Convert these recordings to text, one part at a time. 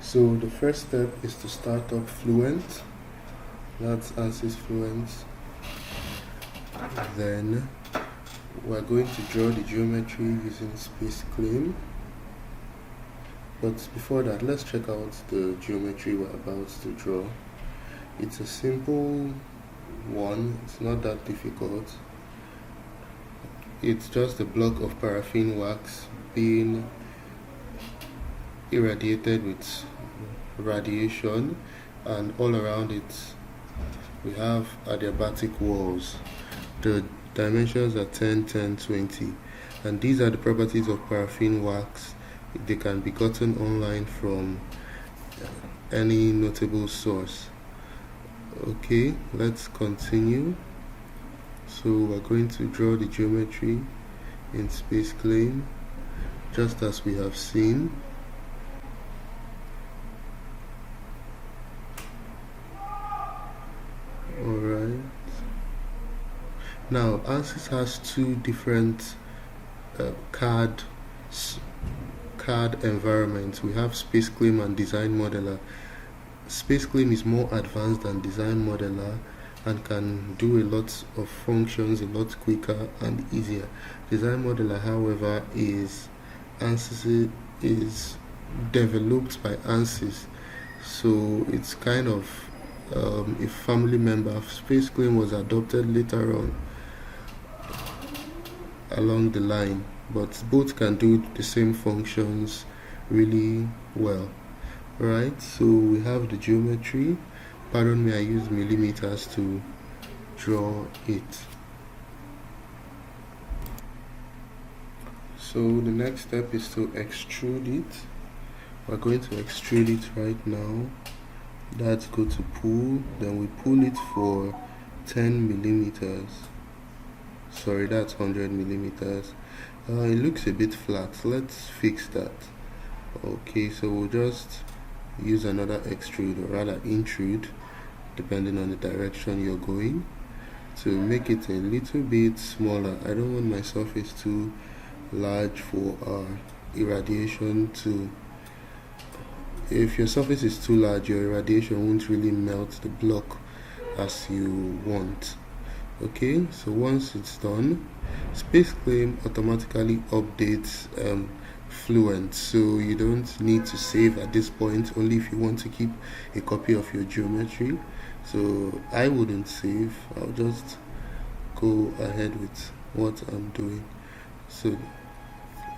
So the first step is to start up Fluent. That's ANSYS Fluent. Then we're going to draw the geometry using space claim. But before that, let's check out the geometry we're about to draw. It's a simple one, it's not that difficult. It's just a block of paraffin wax being irradiated with radiation, and all around it we have adiabatic walls. The dimensions are 10, 10, 20, and these are the properties of paraffin wax. They can be gotten online from any notable source. Okay, let's continue. So we're going to draw the geometry in space claim just as we have seen. Alright, now ANSYS has two different CAD environments. We have space claim and design modeler. Space claim is more advanced than design modeler and can do a lot of functions a lot quicker and easier. Design modeler, however, is developed by ANSYS, so it's kind of a family member. Space claim was adopted later on along the line, but both can do the same functions really well. Right, so we have the geometry. Pardon me, I use millimeters to draw it. So the next step is to extrude it. We're going to extrude it right now. That's go to pull, then we pull it for 10 millimeters. Sorry, that's 100 millimeters. It looks a bit flat. Let's fix that. Okay, so we'll just use another extrude, or rather intrude, depending on the direction you're going, to make it a little bit smaller. I don't want my surface too large for our irradiation to. If your surface is too large, your irradiation won't really melt the block as you want. Okay, so once it's done, space claim automatically updates Fluent, so you don't need to save at this point, only if you want to keep a copy of your geometry. So I wouldn't save, I'll just go ahead with what I'm doing. So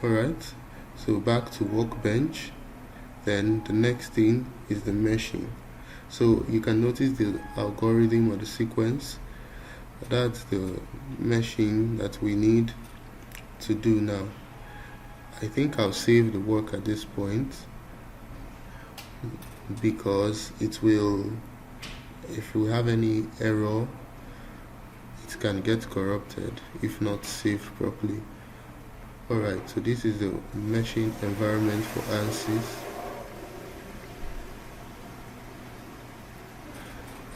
alright, so back to workbench. Then the next thing is the meshing. So you can notice the algorithm or the sequence. That's the meshing that we need to do now. I think I'll save the work at this point because it will, if we have any error, it can get corrupted if not saved properly. Alright, so this is the meshing environment for ANSYS.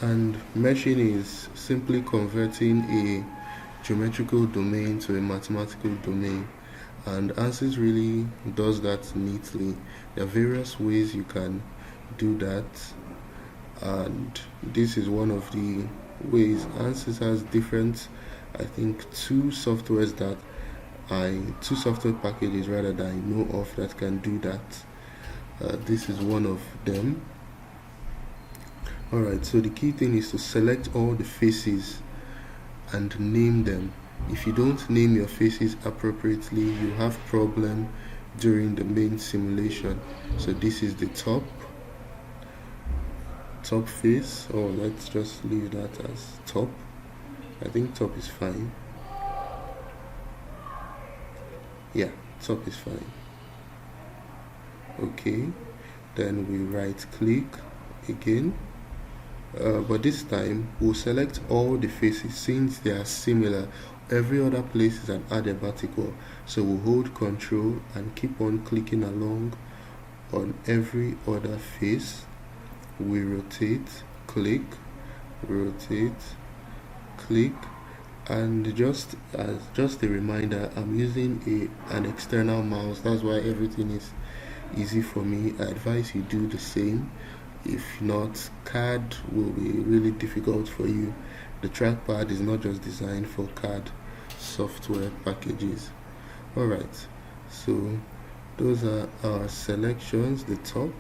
And meshing is simply converting a geometrical domain to a mathematical domain, and ANSYS really does that neatly. There are various ways you can do that, and this is one of the ways. ANSYS has different, I think, two software packages rather that I know of that can do that. This is one of them. Alright, so the key thing is to select all the faces and name them. If you don't name your faces appropriately, you have problem during the main simulation. So this is the top face, or let's just leave that as top. I think top is fine. Yeah, top is fine. Okay, then we right click again. But this time we'll select all the faces since they are similar. Every other place is an adiabatic wall, so we'll hold Control and keep on clicking along on every other face. We rotate, click, rotate, click, and just a reminder, I'm using an external mouse. That's why everything is easy for me. I advise you do the same. If not, CAD will be really difficult for you. The trackpad is not just designed for CAD software packages. Alright, so those are our selections. The top,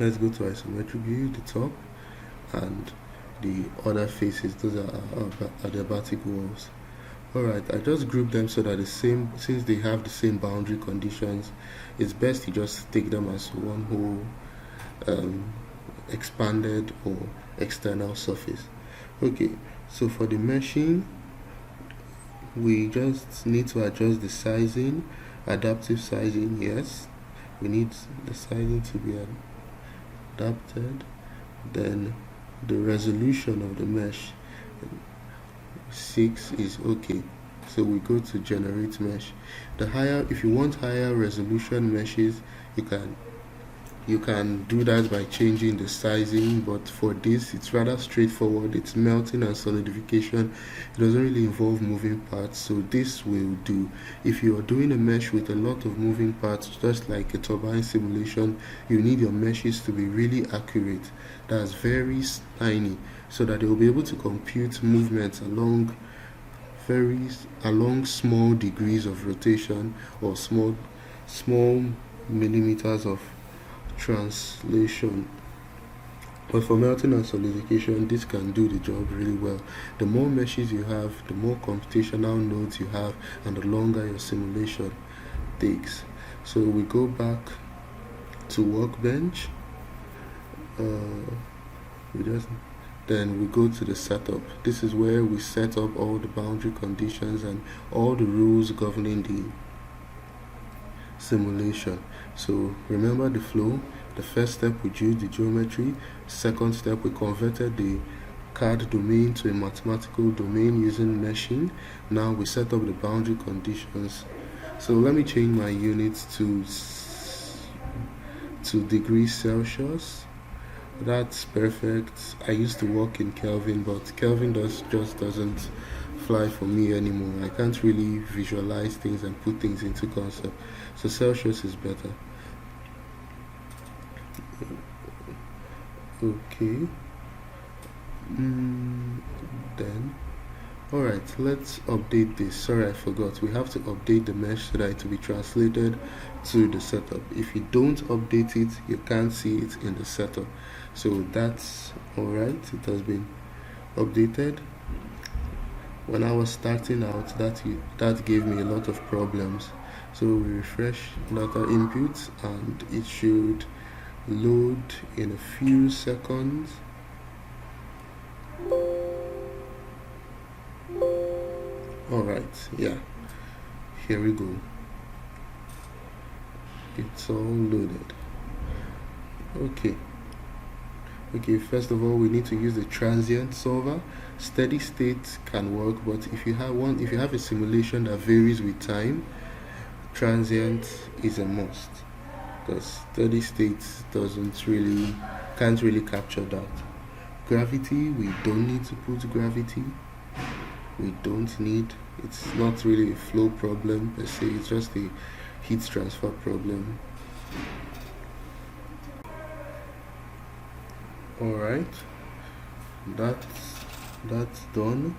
let's go to Isometric View, the top, and the other faces. Those are our adiabatic walls. Alright, I just grouped them so that since they have the same boundary conditions, it's best you just take them as one whole expanded or external surface. Okay, so for the meshing, we just need to adjust the sizing, adaptive sizing. Yes, we need the sizing to be adapted. Then the resolution of the mesh, 6 is okay. So we go to generate mesh. If you want higher resolution meshes, you can do that by changing the sizing, but for this it's rather straightforward. It's melting and solidification. It doesn't really involve moving parts, so this will do. If you are doing a mesh with a lot of moving parts, just like a turbine simulation, you need your meshes to be really accurate. That's very tiny, so that they will be able to compute movements along small degrees of rotation or small millimeters of translation. But for melting and solidification, this can do the job really well. The more meshes you have, the more computational nodes you have, and the longer your simulation takes. So we go back to Workbench. Then we go to the setup. This is where we set up all the boundary conditions and all the rules governing the simulation. So remember the flow. The first step, we drew the geometry. Second step, we converted the CAD domain to a mathematical domain using meshing. Now we set up the boundary conditions. So let me change my units to degrees Celsius. That's perfect. I used to work in Kelvin, but Kelvin just doesn't fly for me anymore. I can't really visualize things and put things into concept, so Celsius is better. Okay. Then alright, let's update this. Sorry, I forgot. We have to update the mesh so that it will be translated to the setup. If you don't update it, you can't see it in the setup. So that's alright. It has been updated. When I was starting out, that gave me a lot of problems. So we refresh data inputs and it should load in a few seconds. Alright, yeah, here we go. It's all loaded. Okay, first of all, we need to use the Transient Solver. Steady state can work, but if you have a simulation that varies with time, transient is a must, because steady state can't really capture that. Gravity, we don't need to put gravity. It's not really a flow problem per se, it's just a heat transfer problem. Alright, that's done.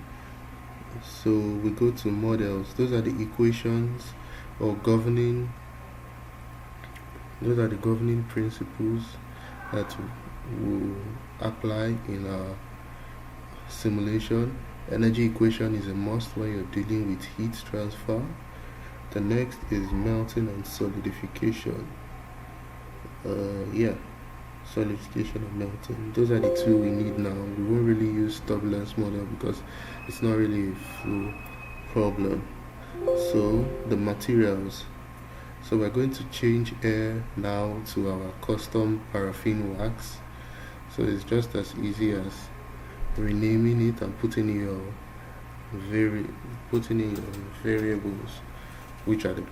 So we go to models. Those are the equations or governing principles that will apply in our simulation. Energy equation is a must when you're dealing with heat transfer. The next is melting and solidification. Solidification and melting. Those are the two we need now. We won't really use turbulence model because it's not really a flow problem. So the materials. So we're going to change air now to our custom paraffin wax. So it's just as easy as renaming it and putting in your variables, which are the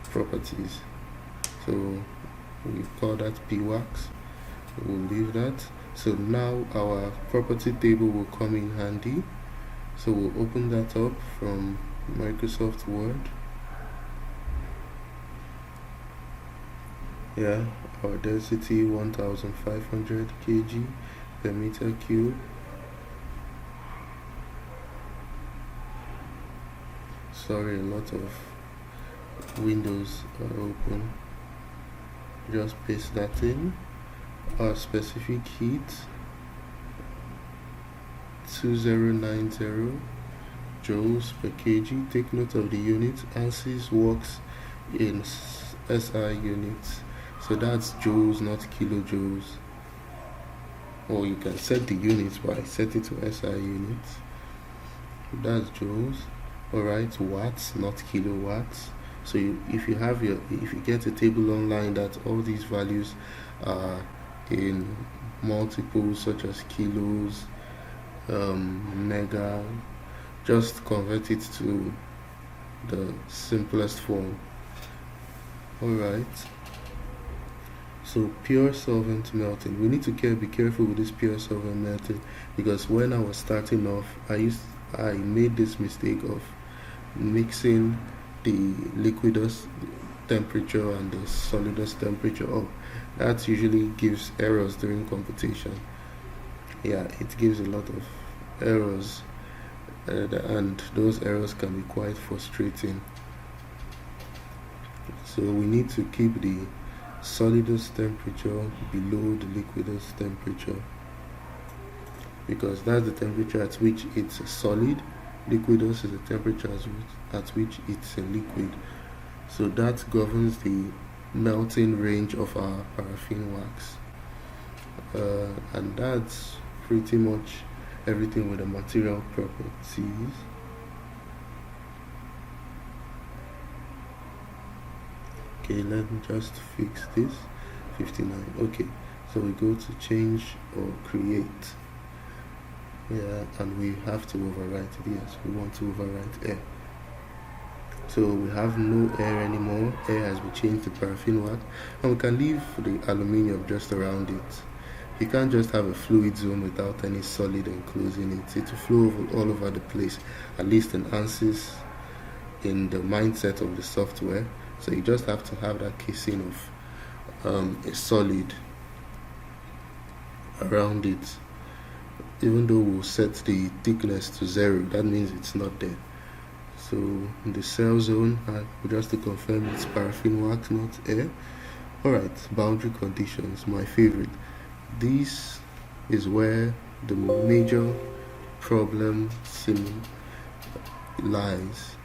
properties. So we call that pwax. We'll leave that. So now our property table will come in handy. So we'll open that up from Microsoft Word. Yeah, our density 1500 kg per meter cube. Sorry, a lot of windows are open. Just paste that in. Our specific heat 2090 joules per kg. Take note of the unit. ANSYS works in SI units, so that's joules, not kilojoules. Or you can set the units by set it to SI units. That's joules. Alright, watts, not kilowatts. So if you get a table online that all these values are in multiples such as kilos, mega, just convert it to the simplest form. Alright, so pure solvent melting. We need to be careful with this pure solvent melting, because when I was starting off, I made this mistake of mixing the liquidous temperature and the solidus temperature up. That usually gives errors during computation. Yeah, it gives a lot of errors, and those errors can be quite frustrating. So we need to keep the solidus temperature below the liquidus temperature, because that's the temperature at which it's a solid. Liquidus is the temperature at which it's a liquid. So that governs the melting range of our paraffin wax. And that's pretty much everything with the material properties. Okay, let me just fix this. 59. Okay, so we go to change or create. Yeah, and we have to overwrite it. Yes, we want to overwrite air. So we have no air anymore. Air has been changed to paraffin wax, and we can leave the aluminium just around it. You can't just have a fluid zone without any solid enclosing it. It will flow all over the place, at least in ANSYS, in the mindset of the software. So you just have to have that casing of a solid around it. Even though we'll set the thickness to 0, that means it's not there. So in the cell zone, just to confirm, it's paraffin wax, not air. Alright, boundary conditions, my favorite. This is where the major problem lies.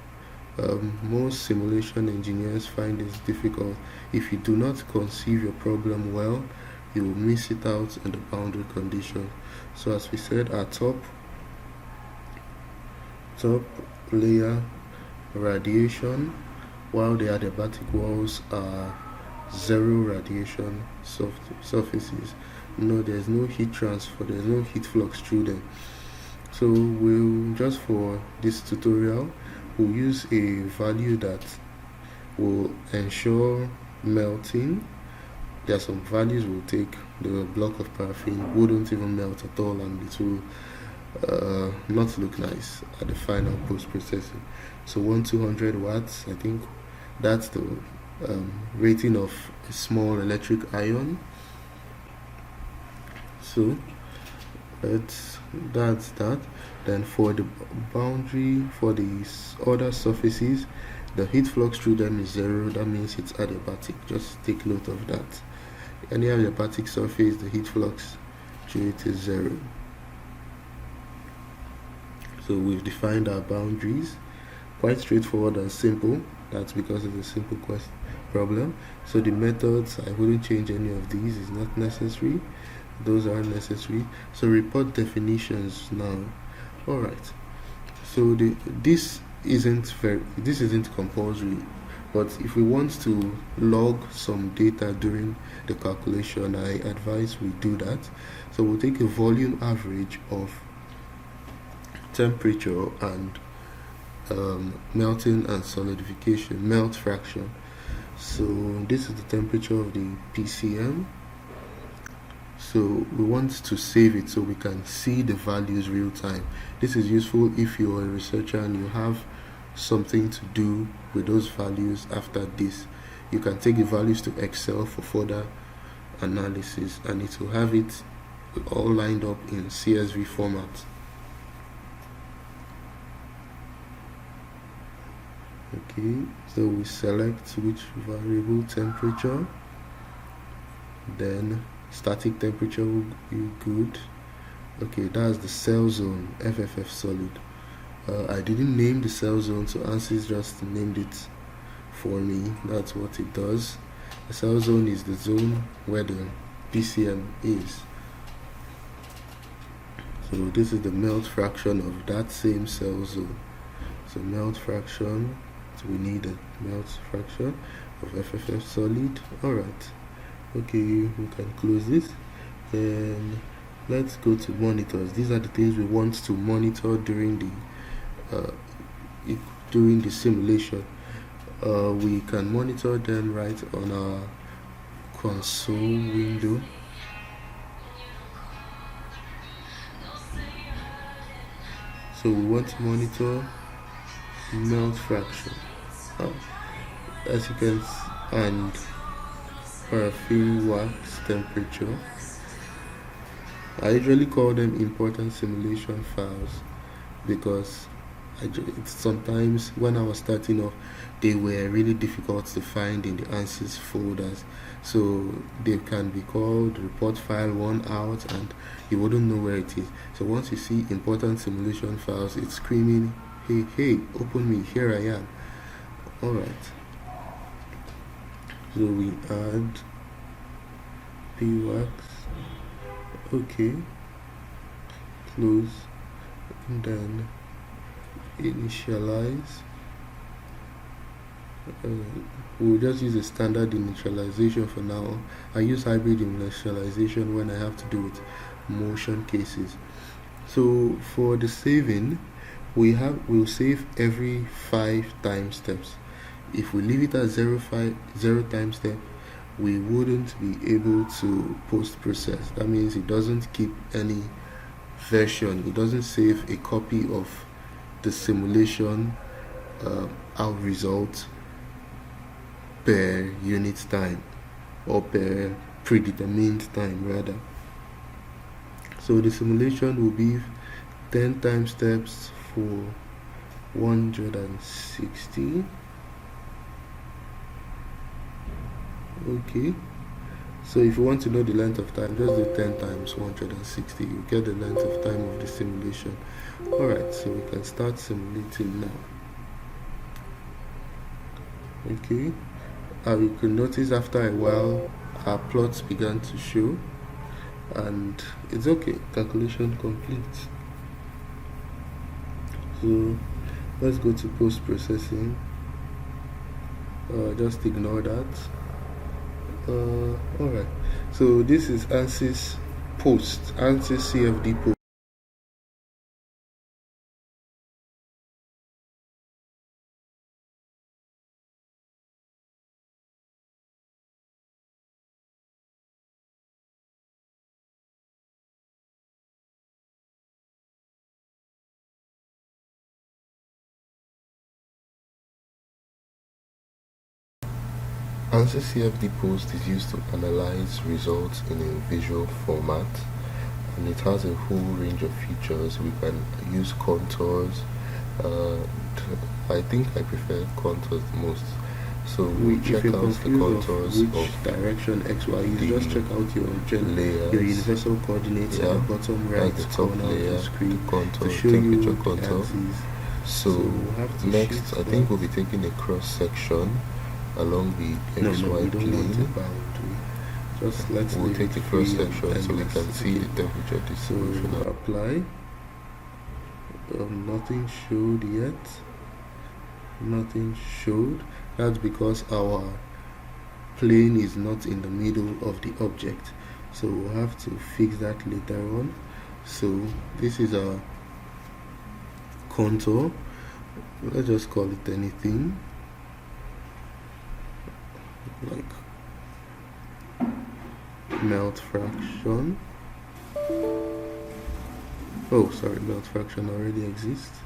Most simulation engineers find this difficult. If you do not conceive your problem well, you will miss it out in the boundary condition. So as we said, our top layer radiation, while the adiabatic walls are 0 radiation surfaces. No, there's no heat transfer, there's no heat flux through them. So we'll just, for this tutorial, we'll use a value that will ensure melting. There are some values we'll take. The block of paraffin wouldn't even melt at all, and it will not look nice at the final post-processing. So 1200 watts, I think that's the rating of a small electric ion. So that's that. Then for the boundary, for these other surfaces, the heat flux through them is 0. That means it's adiabatic. Just take note of that. Any adiabatic surface, the heat flux through it is 0. So we've defined our boundaries. Quite straightforward and simple. That's because it's a simple problem. So the methods, I wouldn't change any of these. It's not necessary. Those are necessary. So report definitions now. Alright, so this isn't compulsory, but if we want to log some data during the calculation, I advise we do that. So we'll take a volume average of temperature and melting and solidification, melt fraction. So this is the temperature of the PCM. So we want to save it so we can see the values real time. This is useful if you're a researcher and you have something to do with those values after this. you can take the values to Excel for further analysis, and it will have it all lined up in CSV format. Okay, so we select which variable, temperature, then static temperature will be good. Okay, that's the cell zone, FFF solid. I didn't name the cell zone, so ANSYS just named it for me. That's what it does. The cell zone is the zone where the PCM is. So this is the melt fraction of that same cell zone. So melt fraction, so we need a melt fraction of FFF solid. Alright, okay, we can close this, and let's go to monitors. These are the things we want to monitor during the simulation. We can monitor them right on our console window. So we want to monitor melt fraction, as you can see, and paraffin wax temperature. I usually call them important simulation files because sometimes when I was starting off, they were really difficult to find in the ANSYS folders. So they can be called report file 1 out, and you wouldn't know where it is. So once you see important simulation files, it's screaming, hey, hey, open me, here I am. Alright. So we add pwax. Okay. Close. And then initialize. We'll just use a standard initialization for now. I use hybrid initialization when I have to do with motion cases. So for the saving, we'll save every 5 time steps. If we leave it at 0 time step, we wouldn't be able to post process. That means it doesn't keep any version, it doesn't save a copy of the simulation out result per unit time, or per predetermined time rather. So the simulation will be 10 time steps for 160. Okay, so if you want to know the length of time, just do 10 times 160. You get the length of time of the simulation. Alright, so we can start simulating now. Okay, you can notice after a while our plots began to show, and it's okay, calculation complete. So let's go to post processing. Just ignore that. Alright, so this is ANSYS CFD post. ANSYS CFD post is used to analyze results in a visual format, and it has a whole range of features. We can use contours. I think I prefer contours the most. So we check out the contours of direction X, Y. You just check out your layers, your universal coordinates at the bottom right, the top layer, of the screen, the contour, to show temperature you contour. So next, I think we'll be taking a cross section along the XY plane. Just we'll take the cross section so we can see the temperature distribution. So apply. Nothing showed yet. Nothing showed. That's because our plane is not in the middle of the object. So we'll have to fix that later on. So this is our contour. Let's just call it anything. Like melt fraction. Oh, sorry, melt fraction already exists.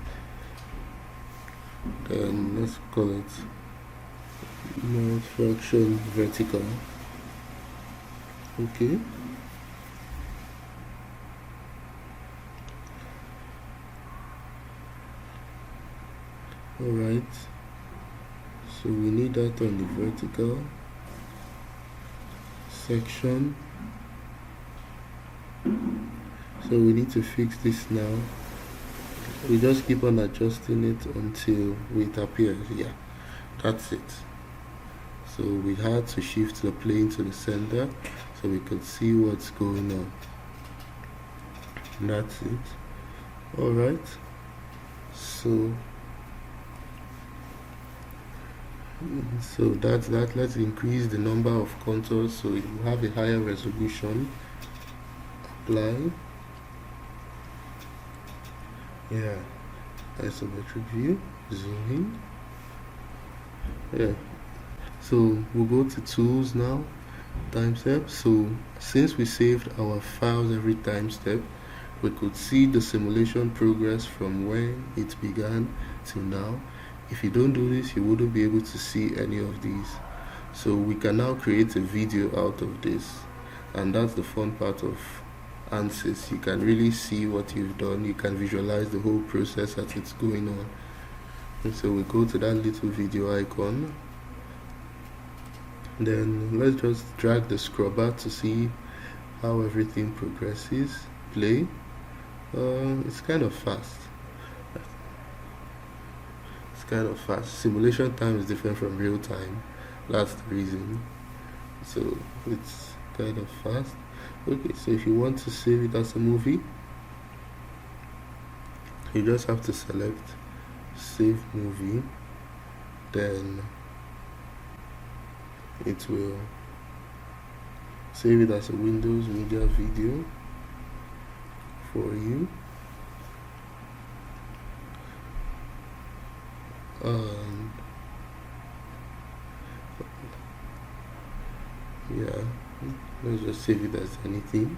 Then let's call it Mode fraction vertical. Okay. Alright, so we need that on the vertical section. So we need to fix this now. We just keep on adjusting it until it appears. Yeah, that's it. So we had to shift the plane to the center so we could see what's going on. And that's it. Alright, so that's that. Let's increase the number of contours so you have a higher resolution. Apply. Yeah, isometric view, zoom in. Yeah, so we'll go to tools now, time step. So since we saved our files every time step, we could see the simulation progress from when it began till now. If you don't do this, you wouldn't be able to see any of these. So we can now create a video out of this, and that's the fun part of ANSYS. You can really see what you've done. You can visualize the whole process as it's going on. And so we go to that little video icon, then let's just drag the scrubber to see how everything progresses. Play. It's kind of fast. Simulation time is different from real time. That's the reason. So it's kind of fast. Okay, so if you want to save it as a movie, you just have to select save movie, then it will save it as a Windows Media Video for you. Yeah, let's just save it as anything.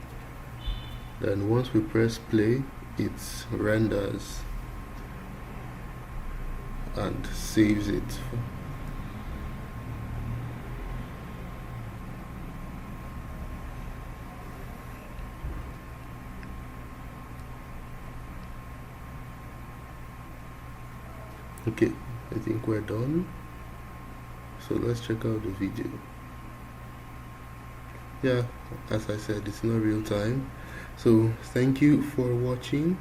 Then once we press play, it renders and saves it. Okay, I think we're done. So let's check out the video. Yeah, as I said, it's not real time. So thank you for watching.